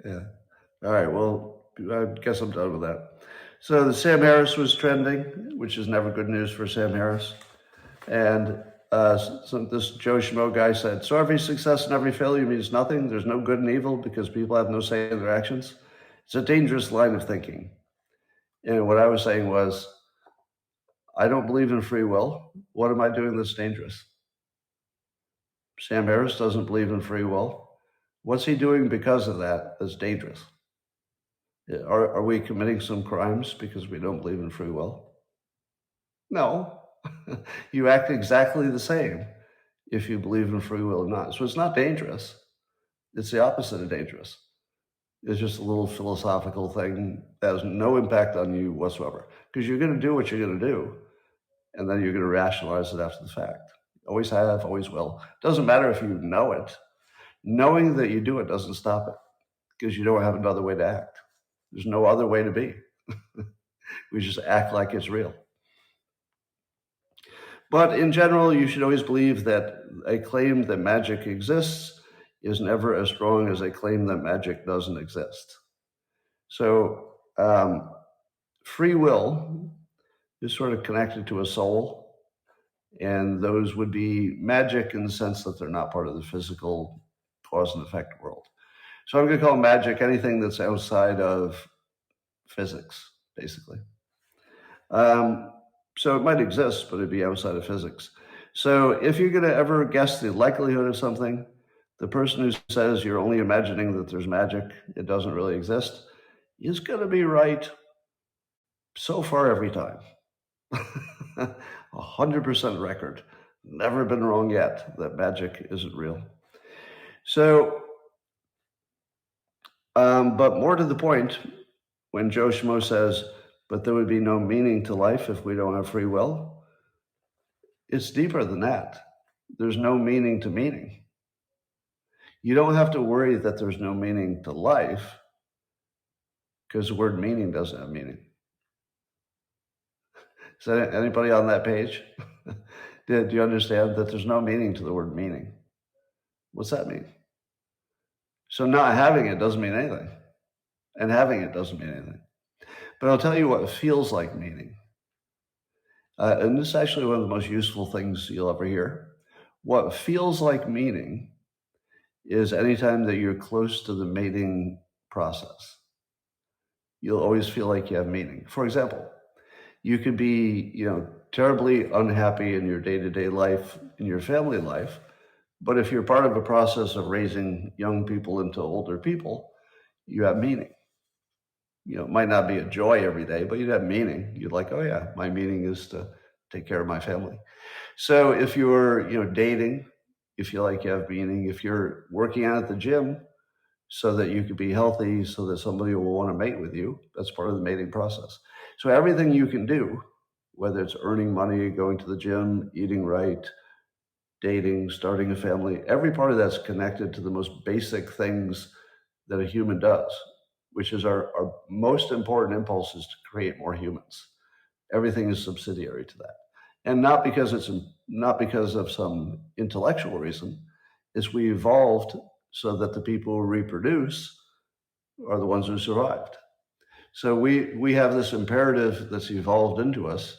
Yeah. All right. Well, I guess I'm done with that. So the Sam Harris was trending, which is never good news for Sam Harris. And this Joe Schmo guy said, so every success and every failure means nothing. There's no good and evil because people have no say in their actions. It's a dangerous line of thinking. And what I was saying was, I don't believe in free will. What am I doing that's dangerous? Sam Harris doesn't believe in free will. What's he doing because of that that's dangerous? Are we committing some crimes because we don't believe in free will? No. You act exactly the same if you believe in free will or not. So it's not dangerous. It's the opposite of dangerous. It's just a little philosophical thing that has no impact on you whatsoever. Because you're going to do what you're going to do, and then you're going to rationalize it after the fact. Always have, always will. Doesn't matter if you know it. Knowing that you do it doesn't stop it, because you don't have another way to act. There's no other way to be. We just act like it's real. But in general, you should always believe that a claim that magic exists is never as strong as a claim that magic doesn't exist. So free will is sort of connected to a soul, and those would be magic in the sense that they're not part of the physical cause and effect world. So I'm going to call magic anything that's outside of physics, basically. So it might exist, but it'd be outside of physics. So if you're going to ever guess the likelihood of something, the person who says you're only imagining that there's magic, it doesn't really exist, is going to be right so far every time. 100% record. Never been wrong yet that magic isn't real. So, but more to the point, when Joe Schmo says, but there would be no meaning to life if we don't have free will, it's deeper than that. There's no meaning to meaning. You don't have to worry that there's no meaning to life, because the word meaning doesn't have meaning. Is that anybody on that page? Do you understand that there's no meaning to the word meaning? What's that mean? So not having it doesn't mean anything, and having it doesn't mean anything. But I'll tell you what feels like meaning. And this is actually one of the most useful things you'll ever hear. What feels like meaning is anytime that you're close to the mating process. You'll always feel like you have meaning. For example, you could be, terribly unhappy in your day-to-day life, in your family life, but if you're part of a process of raising young people into older people, you have meaning. It might not be a joy every day, but you'd have meaning. You'd like, oh yeah, my meaning is to take care of my family. So if you're, dating, you feel like you have meaning. If you're working out at the gym so that you could be healthy, so that somebody will want to mate with you, that's part of the mating process. So everything you can do, whether it's earning money, going to the gym, eating right, dating, starting a family, every part of that's connected to the most basic things that a human does, which is our most important impulse is to create more humans. Everything is subsidiary to that. And not because of some intellectual reason, it's we evolved so that the people who reproduce are the ones who survived. So we have this imperative that's evolved into us.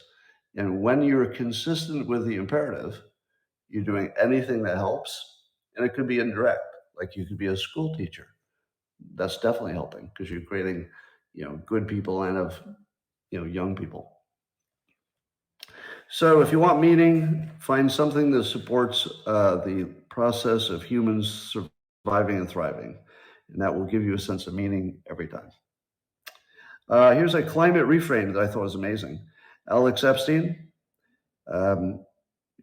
And when you're consistent with the imperative, you're doing anything that helps. And it could be indirect, like you could be a school teacher. That's definitely helping because you're creating, good people and of, young people. So if you want meaning, find something that supports the process of humans surviving and thriving. And that will give you a sense of meaning every time. Here's a climate reframe that I thought was amazing. Alex Epstein,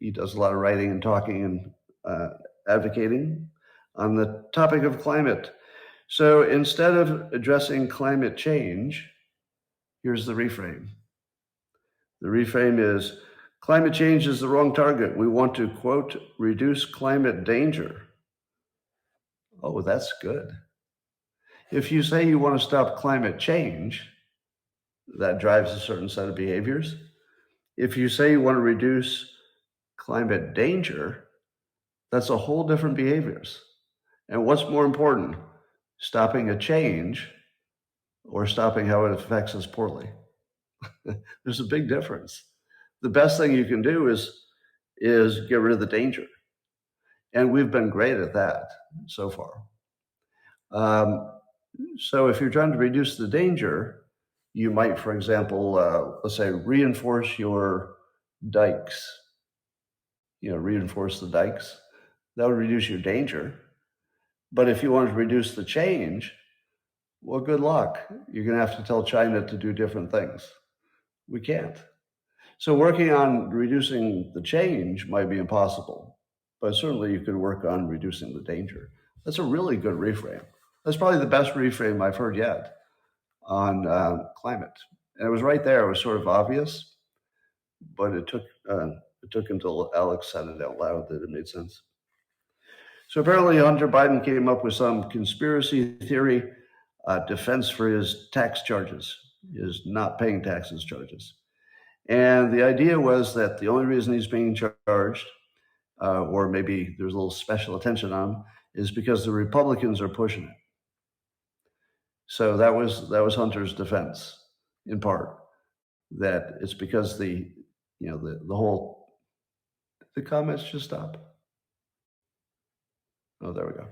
he does a lot of writing and talking and advocating on the topic of climate. So instead of addressing climate change, here's the reframe. The reframe is, climate change is the wrong target. We want to, quote, reduce climate danger. Oh, that's good. If you say you want to stop climate change, that drives a certain set of behaviors. If you say you want to reduce climate danger, that's a whole different behaviors. And what's more important, stopping a change or stopping how it affects us poorly? There's a big difference. The best thing you can do is get rid of the danger. And we've been great at that so far. So if you're trying to reduce the danger, you might, for example, let's say, reinforce your dikes. Reinforce the dikes. That would reduce your danger. But if you want to reduce the change, well, good luck. You're going to have to tell China to do different things. We can't. So working on reducing the change might be impossible, but certainly you could work on reducing the danger. That's a really good reframe. That's probably the best reframe I've heard yet on climate. And it was right there. It was sort of obvious, but it took until Alex said it out loud that it made sense. So apparently Hunter Biden came up with some conspiracy theory defense for his tax charges, his not paying taxes charges. And the idea was that the only reason he's being charged, or maybe there's a little special attention on him, is because the Republicans are pushing it. So that was Hunter's defense, in part, that it's because the comments just stop. Oh, there we go.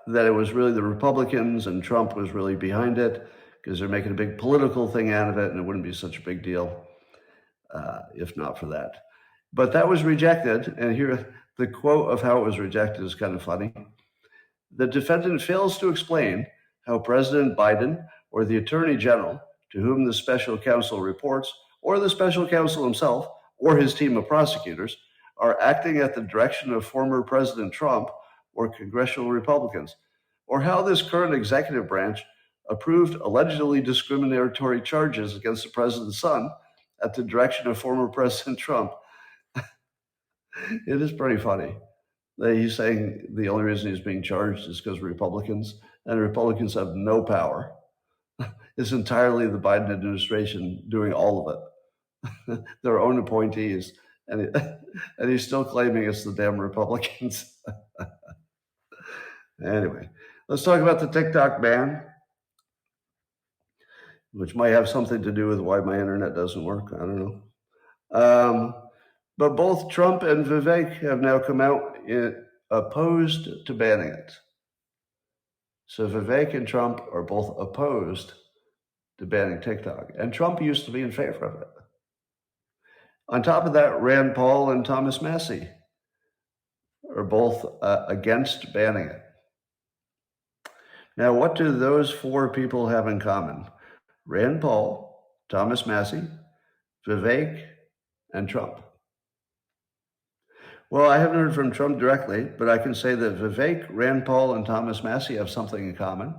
That it was really the Republicans and Trump was really behind it because they're making a big political thing out of it, and it wouldn't be such a big deal if not for that. But that was rejected, and here the quote of how it was rejected is kind of funny. The defendant fails to explain how President Biden or the Attorney General, to whom the special counsel reports, or the special counsel himself, or his team of prosecutors, are acting at the direction of former President Trump or congressional Republicans, or how this current executive branch approved allegedly discriminatory charges against the president's son at the direction of former President Trump. It is pretty funny that he's saying the only reason he's being charged is because Republicans, and Republicans have no power. It's entirely the Biden administration doing all of it, their own appointees, and he's still claiming it's the damn Republicans. Anyway, let's talk about the TikTok ban, which might have something to do with why my internet doesn't work. I don't know. But both Trump and Vivek have now come out opposed to banning it. So Vivek and Trump are both opposed to banning TikTok. And Trump used to be in favor of it. On top of that, Rand Paul and Thomas Massie are both against banning it. Now, what do those four people have in common? Rand Paul, Thomas Massie, Vivek, and Trump. Well, I haven't heard from Trump directly, but I can say that Vivek, Rand Paul, and Thomas Massie have something in common,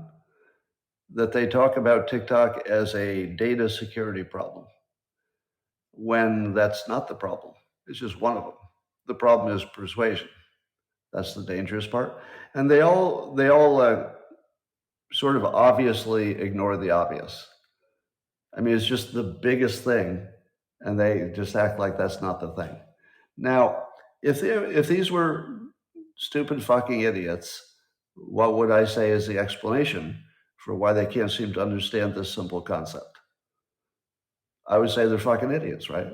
that they talk about TikTok as a data security problem, when that's not the problem. It's just one of them. The problem is persuasion. That's the dangerous part. And they all sort of obviously ignore the obvious. I mean, it's just the biggest thing, and they just act like that's not the thing. Now, if these were stupid fucking idiots, what would I say is the explanation for why they can't seem to understand this simple concept? I would say they're fucking idiots, right?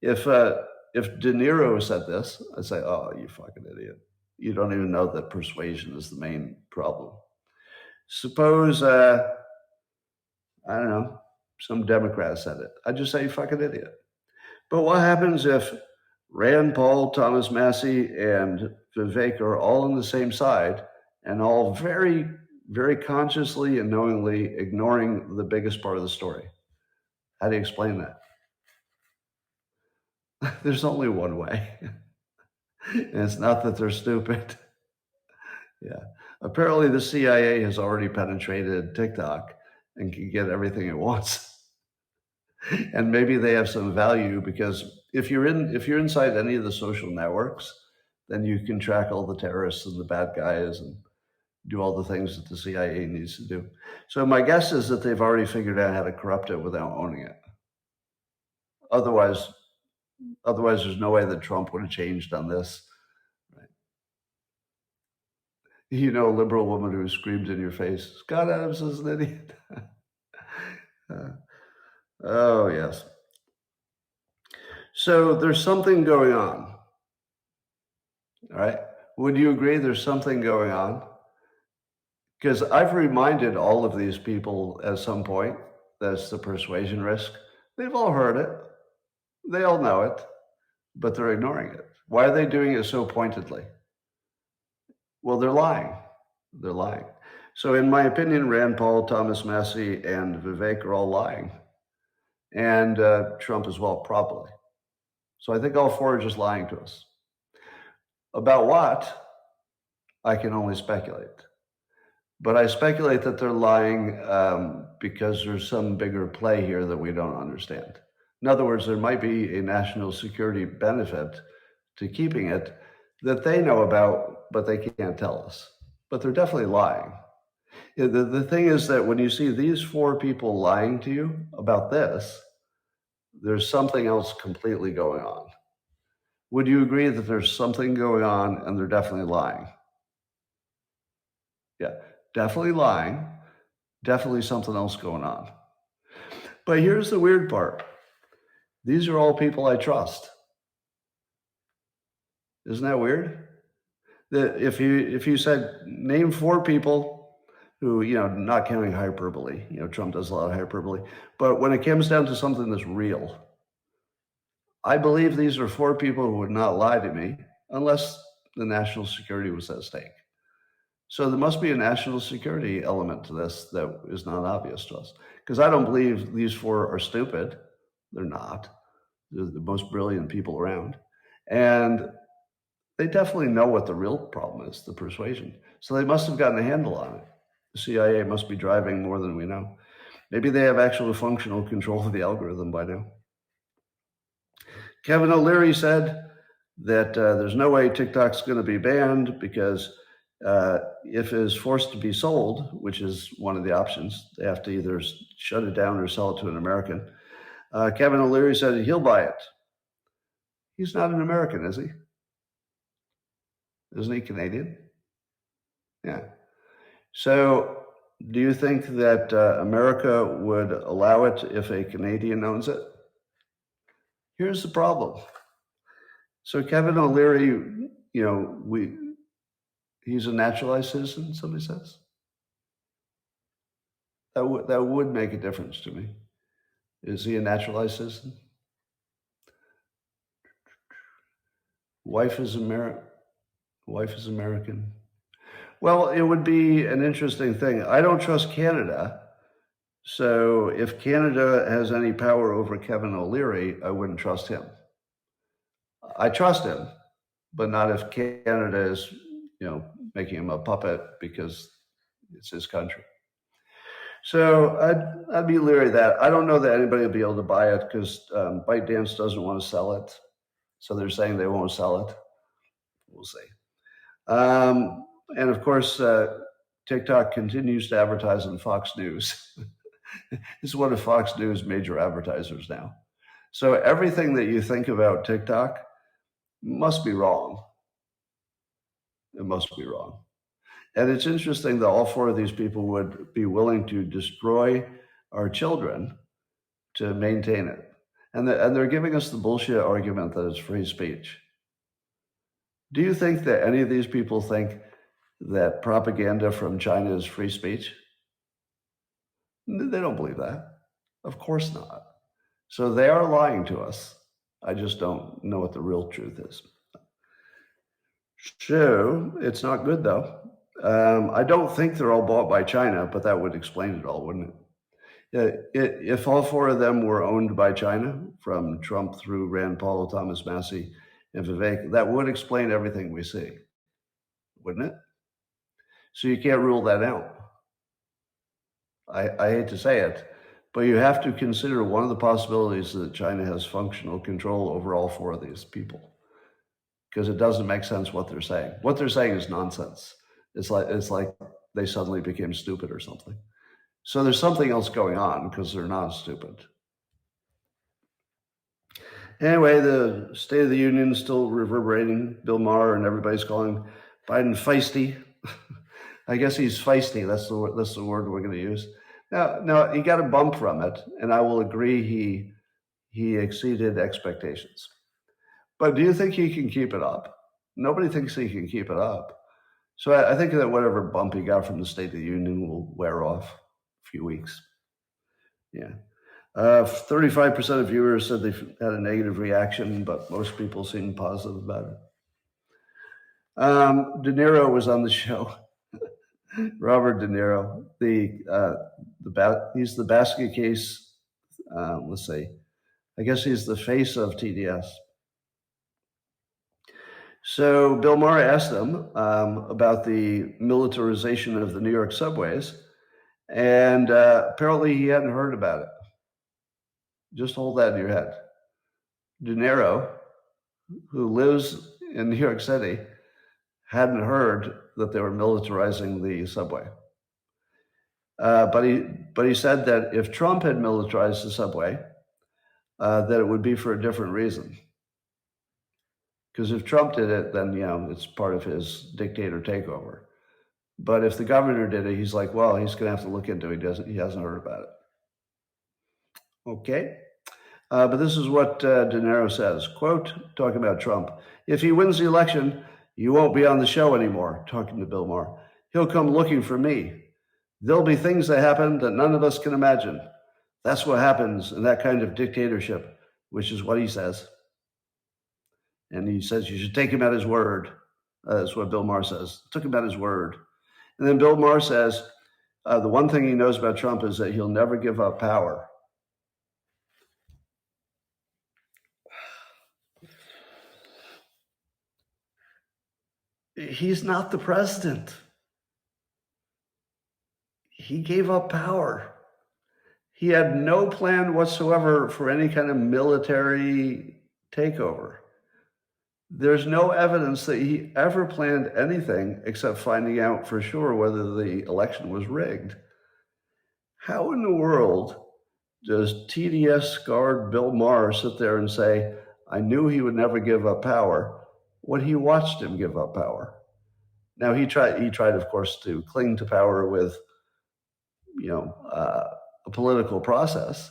If De Niro said this, I'd say, oh, you fucking idiot. You don't even know that persuasion is the main problem. Suppose, I don't know, some Democrat said it. I'd just say, you fucking idiot. But what happens if Rand Paul, Thomas Massie, and Vivek are all on the same side and all very, very consciously and knowingly ignoring the biggest part of the story? How do you explain that? There's only one way. And it's not that they're stupid. Yeah. Apparently the CIA has already penetrated TikTok and can get everything it wants. And maybe they have some value because if you're inside any of the social networks, then you can track all the terrorists and the bad guys and do all the things that the CIA needs to do. So my guess is that they've already figured out how to corrupt it without owning it. Otherwise, there's no way that Trump would have changed on this. Right? You know, a liberal woman who screamed in your face, Scott Adams is an idiot. Oh, yes. So there's something going on. All right. Would you agree there's something going on? Because I've reminded all of these people at some point that's the persuasion risk. They've all heard it. They all know it, but they're ignoring it. Why are they doing it so pointedly? Well, they're lying. They're lying. So in my opinion, Rand Paul, Thomas Massie, and Vivek are all lying. And Trump as well, probably. So I think all four are just lying to us. About what? I can only speculate. But I speculate that they're lying because there's some bigger play here that we don't understand. In other words, there might be a national security benefit to keeping it that they know about, but they can't tell us. But they're definitely lying. The thing is that when you see these four people lying to you about this, there's something else completely going on. Would you agree that there's something going on and they're definitely lying? Yeah, definitely lying, definitely something else going on. But here's the weird part. These are all people I trust. Isn't that weird? That if you said name four people who, not counting hyperbole, Trump does a lot of hyperbole, but when it comes down to something that's real, I believe these are four people who would not lie to me unless the national security was at stake. So there must be a national security element to this that is not obvious to us. Because I don't believe these four are stupid. They're not. They're the most brilliant people around. And they definitely know what the real problem is, the persuasion. So they must have gotten a handle on it. The CIA must be driving more than we know. Maybe they have actual functional control of the algorithm by now. Kevin O'Leary said that there's no way TikTok's going to be banned because if it is forced to be sold, which is one of the options, they have to either shut it down or sell it to an American. Kevin O'Leary said he'll buy it. He's not an American, is he? Isn't he Canadian? Yeah. So do you think that America would allow it if a Canadian owns it? Here's the problem. So Kevin O'Leary, he's a naturalized citizen, somebody says. That would make a difference to me. Is he a naturalized citizen? Wife is American. Well, it would be an interesting thing. I don't trust Canada. So if Canada has any power over Kevin O'Leary, I wouldn't trust him. I trust him, but not if Canada is, making him a puppet because it's his country. So I'd be leery of that. I don't know that anybody will be able to buy it because ByteDance doesn't want to sell it. So they're saying they won't sell it. We'll see. And of course, TikTok continues to advertise on Fox News. It's one of Fox News' major advertisers now. So everything that you think about TikTok must be wrong. It must be wrong. And it's interesting that all four of these people would be willing to destroy our children to maintain it. And they're giving us the bullshit argument that it's free speech. Do you think that any of these people think that propaganda from China is free speech? They don't believe that. Of course not. So they are lying to us. I just don't know what the real truth is. So it's not good, though. I don't think they're all bought by China, but that would explain it all, wouldn't it? If all four of them were owned by China, from Trump through Rand Paul, Thomas Massie, and Vivek, that would explain everything we see, wouldn't it? So you can't rule that out. I hate to say it, but you have to consider one of the possibilities that China has functional control over all four of these people, because it doesn't make sense what they're saying. What they're saying is nonsense. It's like they suddenly became stupid or something. So there's something else going on because they're not stupid. Anyway, the State of the Union is still reverberating. Bill Maher and everybody's calling Biden feisty. I guess he's feisty. That's the word we're going to use. Now he got a bump from it, and I will agree he exceeded expectations. But do you think he can keep it up? Nobody thinks he can keep it up. So I think that whatever bump he got from the State of the Union will wear off a few weeks. Yeah. 35% of viewers said they had a negative reaction, but most people seemed positive about it. De Niro was on the show. Robert De Niro, he's the basket case. Let's see. I guess he's the face of TDS. So Bill Maher asked him about the militarization of the New York subways, and apparently he hadn't heard about it. Just hold that in your head. De Niro, who lives in New York City, hadn't heard that they were militarizing the subway. But he said that if Trump had militarized the subway, that it would be for a different reason. Because if Trump did it, then it's part of his dictator takeover. But if the governor did it, he's like, well, he's going to have to look into it. He hasn't heard about it. Okay. But this is what De Niro says, quote, talking about Trump. If he wins the election, you won't be on the show anymore, talking to Bill Maher. He'll come looking for me. There'll be things that happen that none of us can imagine. That's what happens in that kind of dictatorship, which is what he says. And he says you should take him at his word. That's what Bill Maher says. Took him at his word. And then Bill Maher says the one thing he knows about Trump is that he'll never give up power. He's not the president. He gave up power. He had no plan whatsoever for any kind of military takeover. There's no evidence that he ever planned anything except finding out for sure whether the election was rigged. How in the world does TDS guard Bill Maher sit there and say, I knew he would never give up power, when he watched him give up power? Now, he tried, of course, to cling to power with, a political process.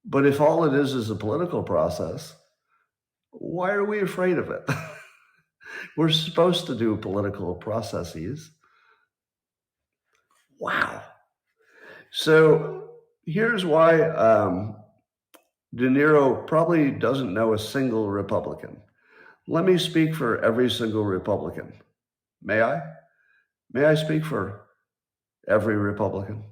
But if all it is a political process, why are we afraid of it? We're supposed to do political processes. Wow. So here's why De Niro probably doesn't know a single Republican. Let me speak for every single Republican. May I? May I speak for every Republican?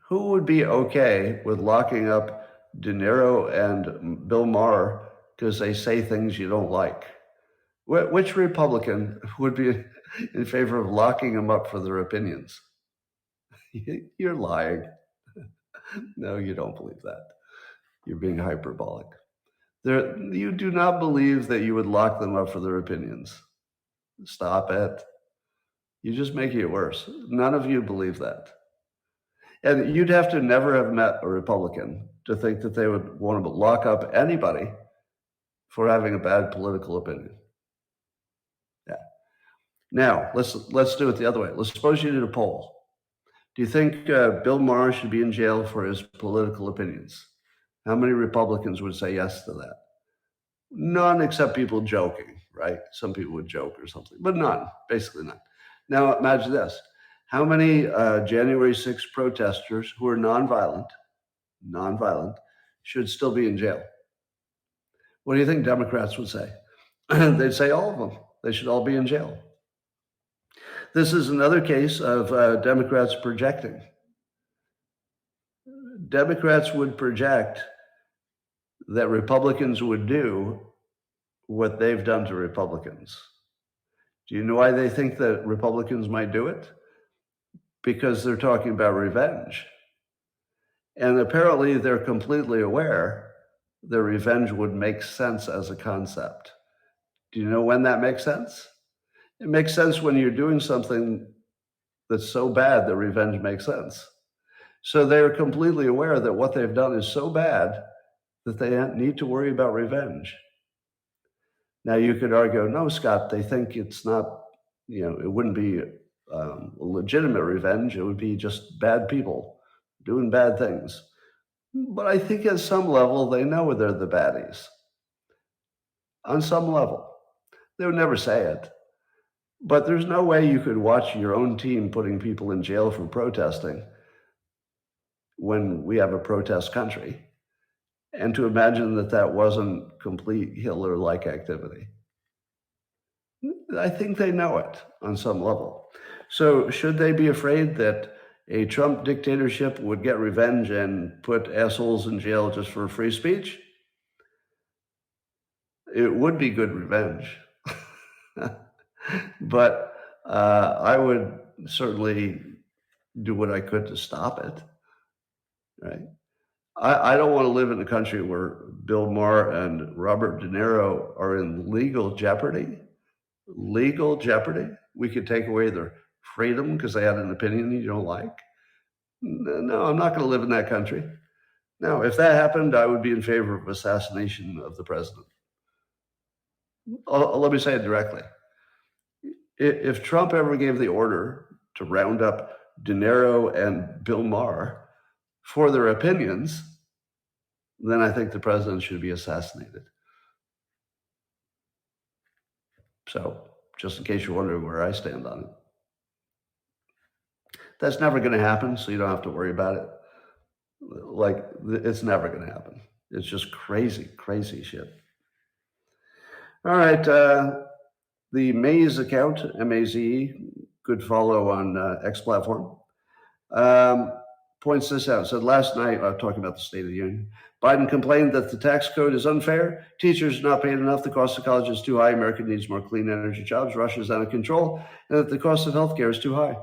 Who would be okay with locking up De Niro and Bill Maher because they say things you don't like? Which Republican would be in favor of locking them up for their opinions? You're lying. No, you don't believe that. You're being hyperbolic. You do not believe that you would lock them up for their opinions. Stop it. You just make it worse. None of you believe that. And you'd have to never have met a Republican to think that they would want to lock up anybody for having a bad political opinion. Yeah. Now, let's do it the other way. Let's suppose you did a poll. Do you think Bill Maher should be in jail for his political opinions? How many Republicans would say yes to that? None, except people joking, right? Some people would joke or something, but none, basically none. Now, imagine this. How many January 6th protesters who are nonviolent, should still be in jail? What do you think Democrats would say? They'd say all of them. They should all be in jail. This is another case of Democrats projecting. Democrats would project that Republicans would do what they've done to Republicans. Do you know why they think that Republicans might do it? Because they're talking about revenge. And apparently they're completely aware that revenge would make sense as a concept. Do you know when that makes sense? It makes sense when you're doing something that's so bad that revenge makes sense. So they're completely aware that what they've done is so bad that they need to worry about revenge. Now, you could argue, no, Scott, they think it's not, it wouldn't be legitimate revenge. It would be just bad people doing bad things. But I think at some level, they know they're the baddies. On some level. They would never say it. But there's no way you could watch your own team putting people in jail for protesting when we have a protest country, and to imagine that that wasn't complete Hitler-like activity. I think they know it on some level. So should they be afraid that a Trump dictatorship would get revenge and put assholes in jail just for free speech? It would be good revenge. But I would certainly do what I could to stop it, right? I don't want to live in a country where Bill Maher and Robert De Niro are in legal jeopardy. Legal jeopardy? We could take away their freedom because they had an opinion you don't like? No, I'm not going to live in that country. Now, if that happened, I would be in favor of assassination of the president. Let me say it directly. If Trump ever gave the order to round up De Niro and Bill Maher for their opinions, then I think the president should be assassinated. So, just in case you're wondering where I stand on it. That's never going to happen, so you don't have to worry about it. Like, it's never going to happen. It's just crazy, crazy shit. All right, the Maze account, M-A-Z-E, good follow on X platform, points this out. Said last night, talking about the State of the Union, Biden complained that the tax code is unfair, teachers are not paid enough, the cost of college is too high, America needs more clean energy jobs, Russia is out of control, and that the cost of healthcare is too high.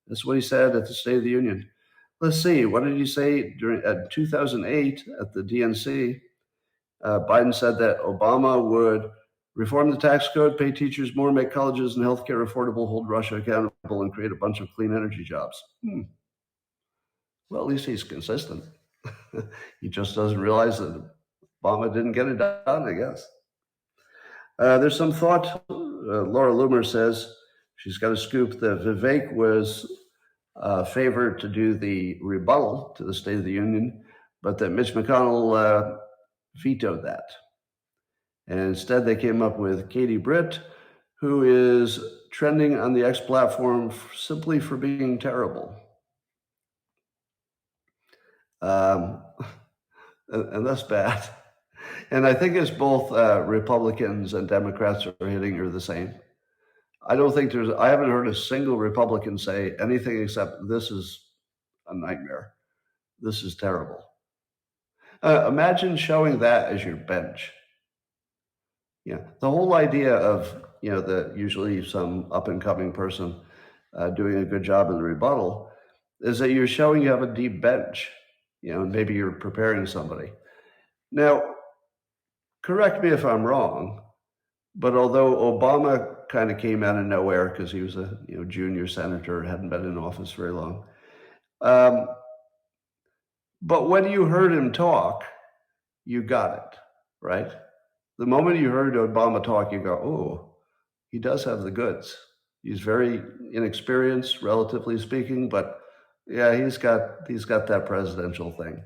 That's what he said at the State of the Union. Let's see, what did he say during 2008 at the DNC? Biden said that Obama would reform the tax code, pay teachers more, make colleges and healthcare affordable, hold Russia accountable, and create a bunch of clean energy jobs. Well, at least he's consistent. He just doesn't realize that Obama didn't get it done, I guess. There's some thought. Laura Loomer says she's got a scoop that Vivek was favored to do the rebuttal to the State of the Union, but that Mitch McConnell vetoed that. And instead, they came up with Katie Britt, who is trending on the X platform simply for being terrible. And that's bad. And I think it's both Republicans and Democrats are hitting her the same. I haven't heard a single Republican say anything except this is a nightmare. This is terrible. Imagine showing that as your bench. The whole idea of, usually some up and coming person doing a good job in the rebuttal is that you're showing you have a deep bench, maybe you're preparing somebody. Now, correct me if I'm wrong, but although Obama kind of came out of nowhere because he was a junior senator, hadn't been in office very long, but when you heard him talk, you got it, right? The moment you heard Obama talk, you go, oh, he does have the goods. He's very inexperienced, relatively speaking, but yeah, he's got that presidential thing.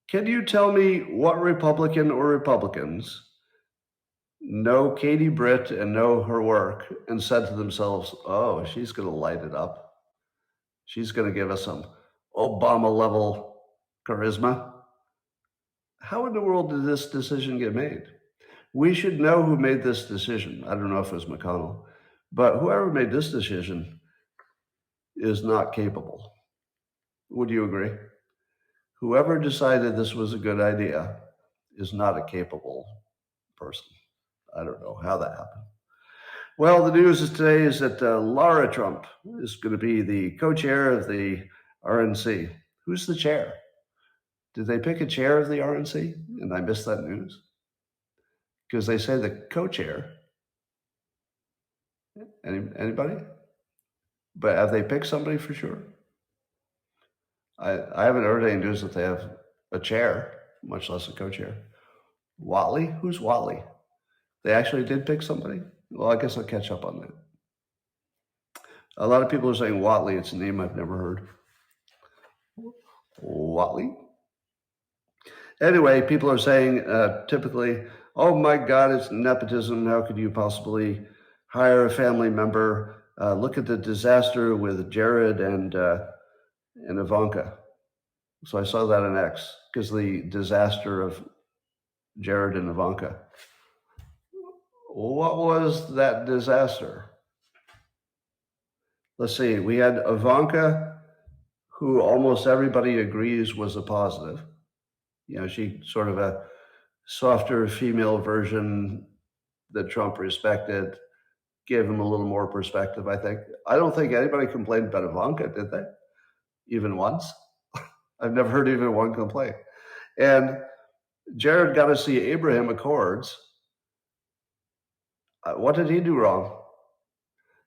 Can you tell me what Republican or Republicans know Katie Britt and know her work and said to themselves, oh, she's going to light it up. She's going to give us some Obama-level charisma. How in the world did this decision get made? We should know who made this decision. I don't know if it was McConnell, but whoever made this decision is not capable. Would you agree? Whoever decided this was a good idea is not a capable person. I don't know how that happened. Well, the news today is that Lara Trump is going to be the co-chair of the RNC. Who's the chair? Did they pick a chair of the RNC? And I missed that news. Because they say the co-chair. Anybody? But have they picked somebody for sure? I haven't heard any news that they have a chair, much less a co-chair. Wally? Who's Wally? They actually did pick somebody? Well, I guess I'll catch up on that. A lot of people are saying Watley. It's a name I've never heard. Watley? Anyway, people are saying typically, oh my God, it's nepotism. How could you possibly hire a family member? Look at the disaster with Jared and Ivanka. So I saw that on X, because the disaster of Jared and Ivanka. What was that disaster? Let's see, we had Ivanka, who almost everybody agrees was a positive. She sort of a softer female version that Trump respected, gave him a little more perspective, I think. I don't think anybody complained about Ivanka, did they? Even once? I've never heard even one complaint. And Jared got to see Abraham Accords. What did he do wrong?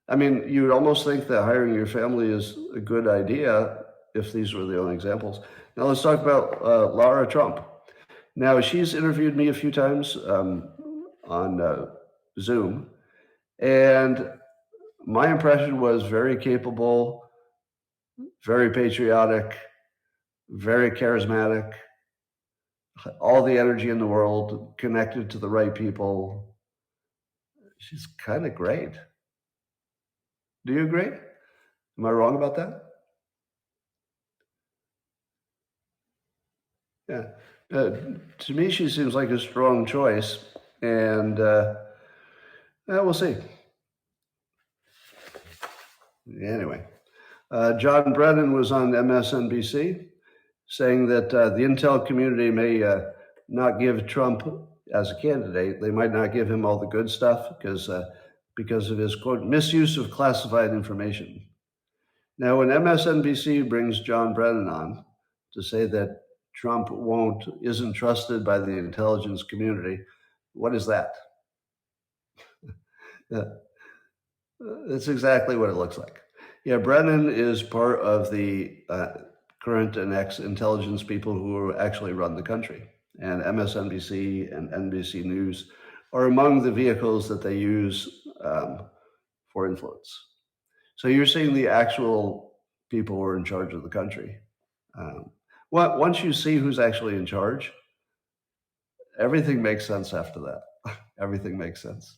I mean, you would almost think that hiring your family is a good idea if these were the only examples. Now let's talk about Lara Trump. Now, she's interviewed me a few times on Zoom, and my impression was very capable, very patriotic, very charismatic, all the energy in the world, connected to the right people. She's kind of great. Do you agree? Am I wrong about that? Yeah. To me, she seems like a strong choice, and we'll see. Anyway, John Brennan was on MSNBC saying that the intel community may not give Trump as a candidate. They might not give him all the good stuff because of his, quote, misuse of classified information. Now, when MSNBC brings John Brennan on to say that Trump isn't trusted by the intelligence community, what is that? That's exactly what it looks like. Yeah, Brennan is part of the current and ex-intelligence people who actually run the country. And MSNBC and NBC News are among the vehicles that they use for influence. So you're seeing the actual people who are in charge of the country. Once you see who's actually in charge, everything makes sense after that. Everything makes sense.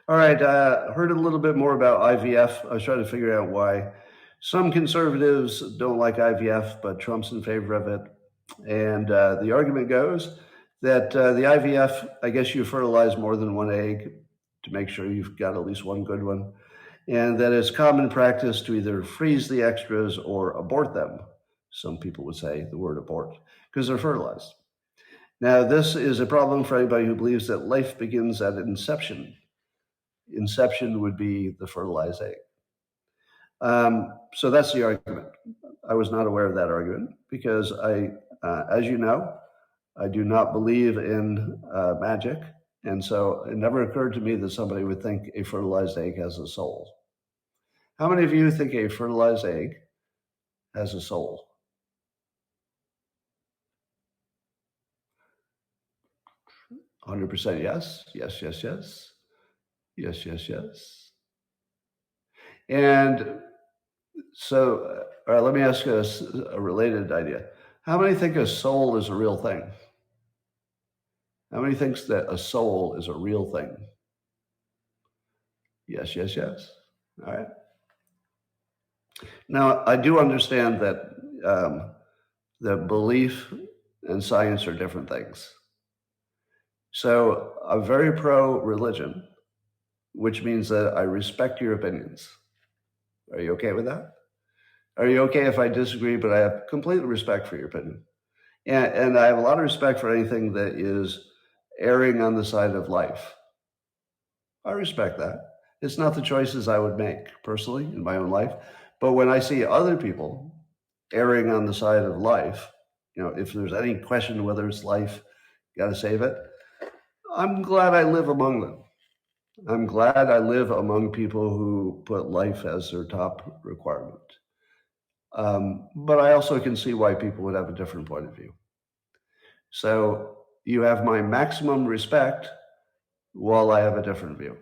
All right, heard a little bit more about IVF. I was trying to figure out why some conservatives don't like IVF, but Trump's in favor of it. And the argument goes that the IVF, I guess you fertilize more than one egg to make sure you've got at least one good one, and that it's common practice to either freeze the extras or abort them. Some people would say the word abort because they're fertilized. Now, this is a problem for anybody who believes that life begins at inception. Inception would be the fertilized egg. So that's the argument. I was not aware of that argument because as you know, I do not believe in magic. And so it never occurred to me that somebody would think a fertilized egg has a soul. How many of you think a fertilized egg has a soul? %, yes. Yes, yes, yes. Yes, yes, yes. And so, all right, let me ask you a related idea. How many think a soul is a real thing? How many thinks that a soul is a real thing? Yes, yes, yes. All right. Now, I do understand that belief and science are different things. So I'm very pro-religion, which means that I respect your opinions. Are you okay with that? Are you okay if I disagree, but I have complete respect for your opinion? And I have a lot of respect for anything that is erring on the side of life. I respect that. It's not the choices I would make personally in my own life. But when I see other people erring on the side of life, if there's any question whether it's life, got to save it, I'm glad I live among them. I'm glad I live among people who put life as their top requirement. But I also can see why people would have a different point of view. So you have my maximum respect, while I have a different view.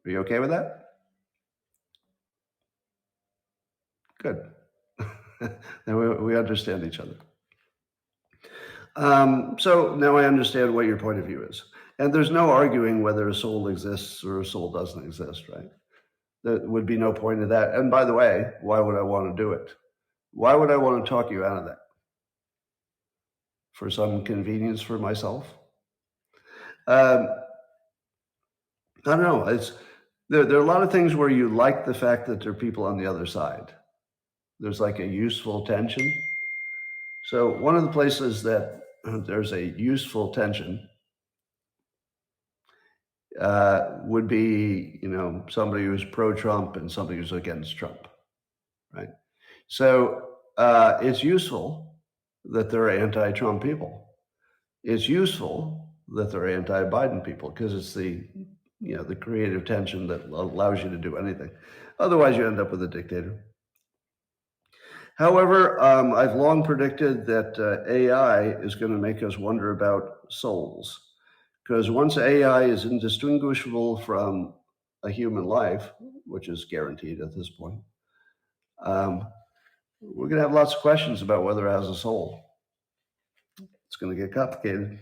Are you okay with that? Good. Then we understand each other. So now I understand what your point of view is. And there's no arguing whether a soul exists or a soul doesn't exist, right? There would be no point in that. And by the way, why would I want to do it? Why would I want to talk you out of that? For some convenience for myself? I don't know. There are a lot of things where you like the fact that there are people on the other side. There's like a useful tension. So one of the places that there's a useful tension would be, somebody who's pro-Trump and somebody who's against Trump, right? So it's useful that there are anti-Trump people. It's useful that there are anti-Biden people because it's the creative tension that allows you to do anything. Otherwise, you end up with a dictator. However, I've long predicted that AI is going to make us wonder about souls. Because once AI is indistinguishable from a human life, which is guaranteed at this point, we're going to have lots of questions about whether it has a soul. It's going to get complicated.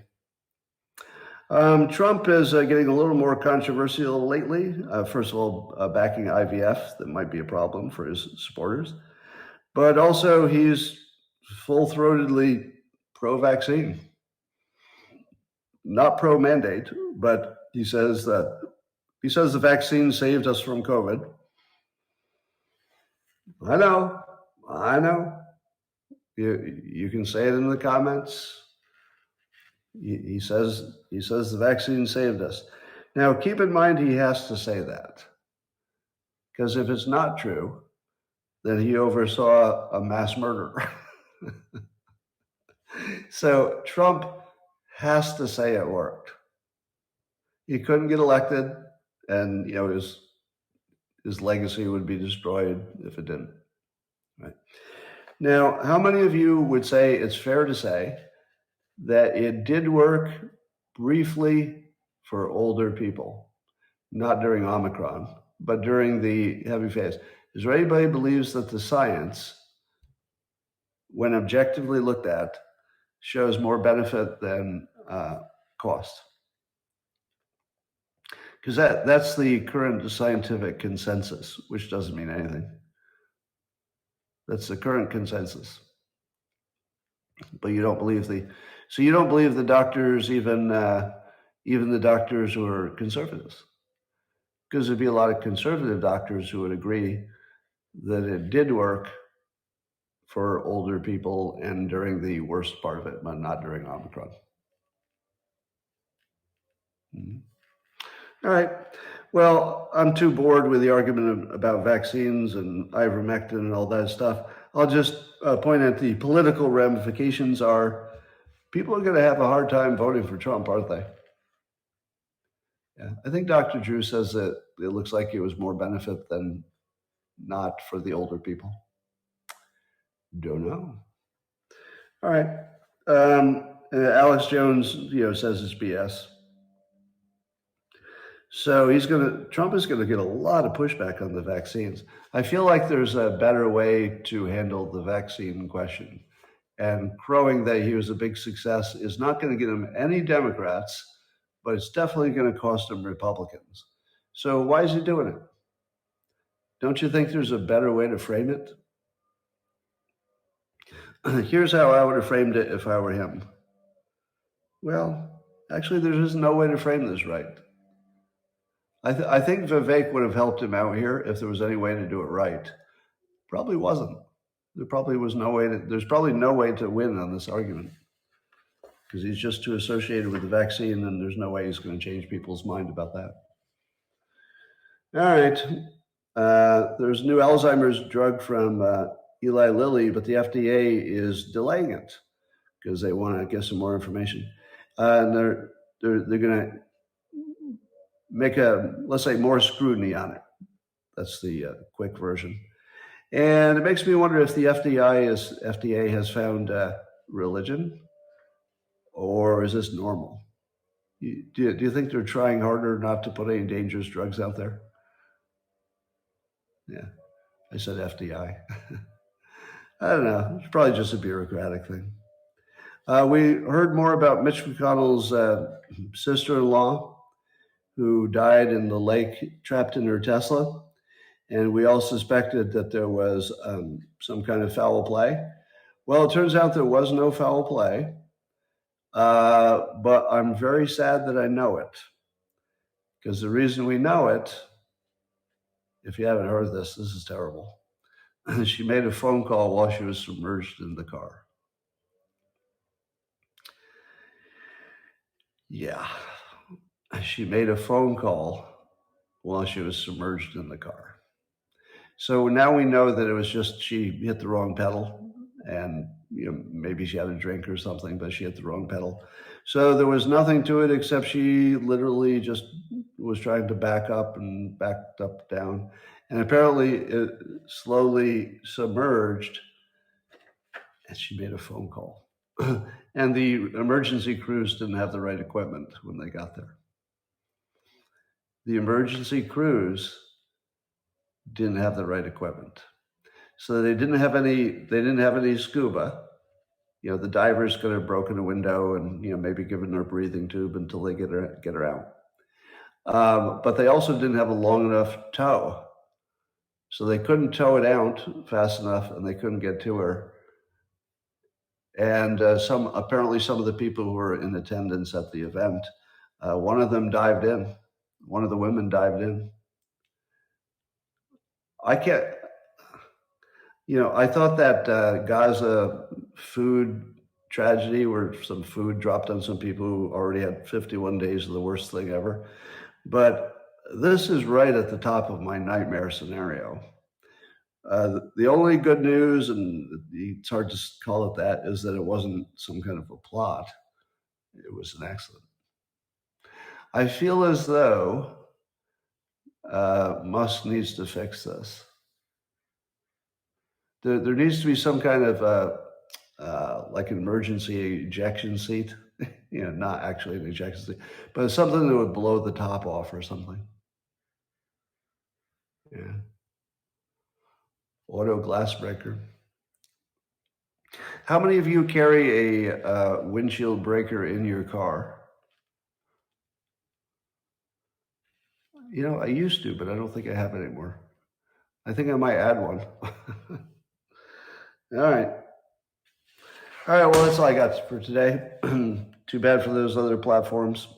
Trump is getting a little more controversial lately. First of all, backing IVF, that might be a problem for his supporters. But also, he's full-throatedly pro-vaccine. Not pro-mandate, but he says the vaccine saved us from COVID. I know. You can say it in the comments. He says the vaccine saved us. Now, keep in mind he has to say that, because if it's not true, then he oversaw a mass murder. So Trump has to say it worked. He couldn't get elected, and his legacy would be destroyed if it didn't. Right? Now, how many of you would say it's fair to say that it did work briefly for older people, not during Omicron, but during the heavy phase? Is there anybody who believes that the science, when objectively looked at, shows more benefit than cost? Because that's the current scientific consensus, which doesn't mean anything. That's the current consensus. But you don't believe the doctors, even the doctors who are conservatives, because there'd be a lot of conservative doctors who would agree that it did work for older people and during the worst part of it, but not during Omicron. All right. Well, I'm too bored with the argument about vaccines and ivermectin and all that stuff. I'll just point out the political ramifications are people are going to have a hard time voting for Trump, aren't they? Yeah. I think Dr. Drew says that it looks like it was more benefit than not for the older people. Don't know. All right. Alex Jones, says it's BS. So Trump is going to get a lot of pushback on the vaccines. I feel like there's a better way to handle the vaccine question. And crowing that he was a big success is not going to get him any Democrats, but it's definitely going to cost him Republicans. So why is he doing it? Don't you think there's a better way to frame it? Here's how I would have framed it if I were him. Well, actually, there is no way to frame this right. I think Vivek would have helped him out here if there was any way to do it right. Probably wasn't. There's probably no way to win on this argument, because he's just too associated with the vaccine, and there's no way he's going to change people's mind about that. All right. There's a new Alzheimer's drug from Eli Lilly, but the FDA is delaying it because they want to get some more information. And they're going to make let's say, more scrutiny on it. That's the quick version. And it makes me wonder if the FDA has found religion, or is this normal? Do you think they're trying harder not to put any dangerous drugs out there? Yeah, I said FDI. I don't know. It's probably just a bureaucratic thing. We heard more about Mitch McConnell's sister-in-law who died in the lake trapped in her Tesla. And we all suspected that there was some kind of foul play. Well, it turns out there was no foul play, but I'm very sad that I know it. Because the reason we know it, if you haven't heard this is terrible. She made a phone call while she was submerged in the car. Yeah. She made a phone call while she was submerged in the car. So now we know that it was just she hit the wrong pedal, and maybe she had a drink or something, but she hit the wrong pedal. So there was nothing to it except she literally just was trying to back up and backed up down. And apparently it slowly submerged, and she made a phone call. And the emergency crews didn't have the right equipment when they got there. The emergency crews didn't have the right equipment. So they didn't have any scuba. The divers could have broken a window and maybe given her a breathing tube until they get her out. But they also didn't have a long enough tow. So they couldn't tow it out fast enough, and they couldn't get to her. And apparently some of the people who were in attendance at the event, one of them dived in. One of the women dived in. I thought that Gaza food tragedy where some food dropped on some people who already had 51 days of the worst thing ever. But this is right at the top of my nightmare scenario. The only good news, and it's hard to call it that, is that it wasn't some kind of a plot. It was an accident. I feel as though Musk needs to fix this. There needs to be some kind of like an emergency ejection seat, not actually an ejection seat, but something that would blow the top off or something. Yeah. Auto glass breaker. How many of you carry a windshield breaker in your car? I used to, but I don't think I have it anymore. I think I might add one. All right. All right, well, that's all I got for today. Too bad for those other platforms.